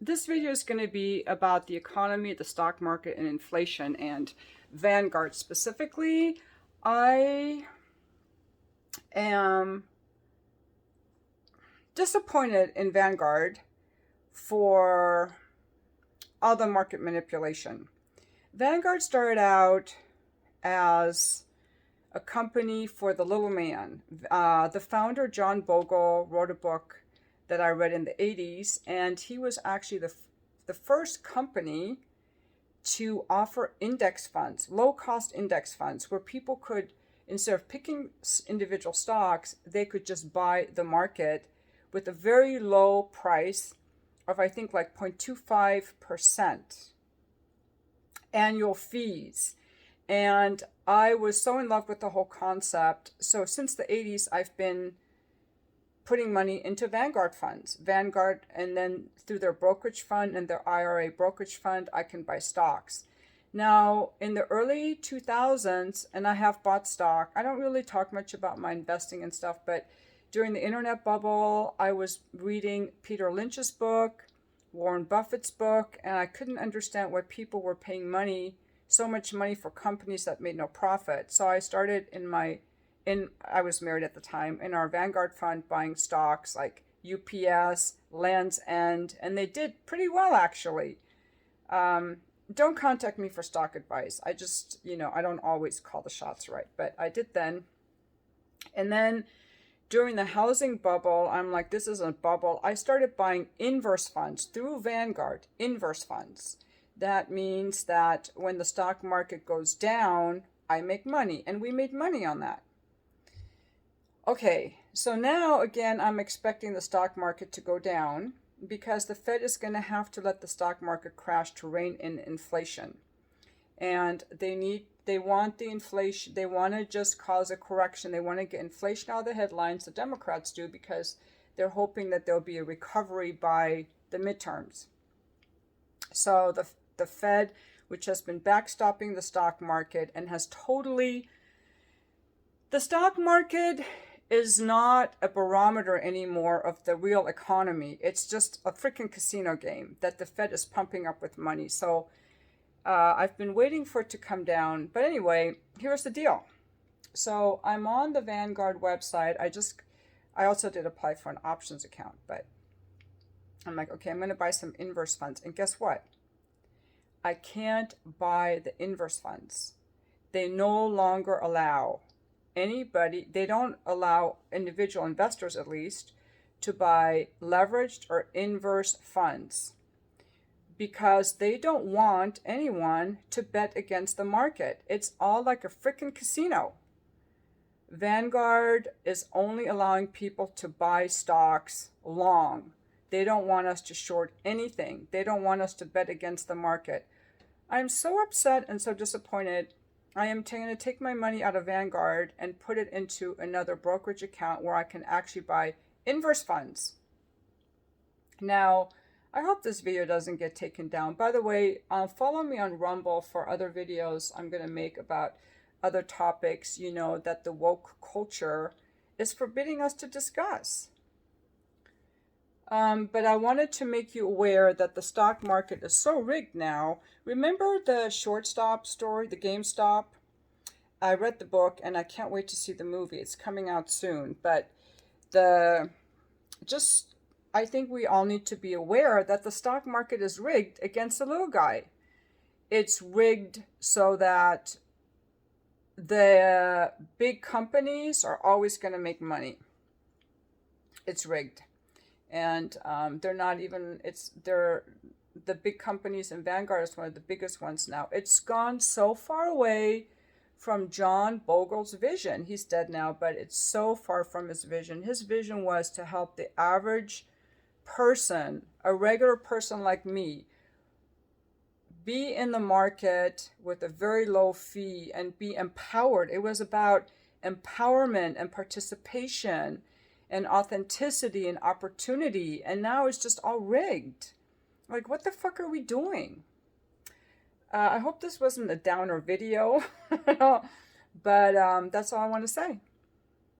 This video is going to be about the economy, the stock market, and inflation, and Vanguard specifically. I am disappointed in Vanguard for all the market manipulation. Vanguard started out as a company for the little man. The founder, John Bogle, wrote a book that I read in the 80s, and he was actually the first company to offer index funds, low cost index funds, where people could, instead of picking individual stocks, they could just buy the market with a very low price of, I think, like 0.25% annual fees. And I was so in love with the whole concept. So since the 80s, I've been putting money into Vanguard funds. Vanguard, and then through their brokerage fund and their IRA brokerage fund, I can buy stocks. Now, in the early 2000s, and I have bought stock, I don't really talk much about my investing and stuff, but during the internet bubble, I was reading Peter Lynch's book, Warren Buffett's book, and I couldn't understand why people were paying so much money for companies that made no profit. So I started I was married at the time, in our Vanguard fund, buying stocks like UPS, Land's End, and they did pretty well, actually. Don't contact me for stock advice. I just, I don't always call the shots right, but I did then. And then during the housing bubble, I'm like, this isn't a bubble. I started buying inverse funds through Vanguard, inverse funds. That means that when the stock market goes down, I make money, and we made money on that. Okay, so now again, I'm expecting the stock market to go down because the Fed is going to have to let the stock market crash to rein in inflation. And they want the inflation, they want to just cause a correction. They want to get inflation out of the headlines, the Democrats do, because they're hoping that there'll be a recovery by the midterms. So the Fed, which has been backstopping the stock market and has the stock market is not a barometer anymore of the real economy. It's just a freaking casino game that the Fed is pumping up with money. So I've been waiting for it to come down. But anyway, here's the deal. So I'm on the Vanguard website. I also did apply for an options account, but I'm like, okay, I'm going to buy some inverse funds. And guess what? I can't buy the inverse funds. They no longer allow they don't allow individual investors, at least, to buy leveraged or inverse funds because they don't want anyone to bet against the market. It's all like a freaking casino. Vanguard is only allowing people to buy stocks long. They don't want us to short anything. They don't want us to bet against the market. I'm so upset and so disappointed. I am going to take my money out of Vanguard and put it into another brokerage account where I can actually buy inverse funds. Now, I hope this video doesn't get taken down. By the way, follow me on Rumble for other videos I'm going to make about other topics, that the woke culture is forbidding us to discuss. But I wanted to make you aware that the stock market is so rigged now. Remember the shortstop story, the GameStop? I read the book and I can't wait to see the movie. It's coming out soon. But I think we all need to be aware that the stock market is rigged against the little guy. It's rigged so that the big companies are always going to make money. It's rigged. And they're the big companies, and Vanguard is one of the biggest ones now. It's gone so far away from John Bogle's vision. He's dead now, but it's so far from his vision. His vision was to help the average person, a regular person like me, be in the market with a very low fee and be empowered. It was about empowerment and participation and authenticity and opportunity, and now it's just all rigged. Like, what the fuck are we doing? I hope this wasn't a downer video, but that's all I want to say.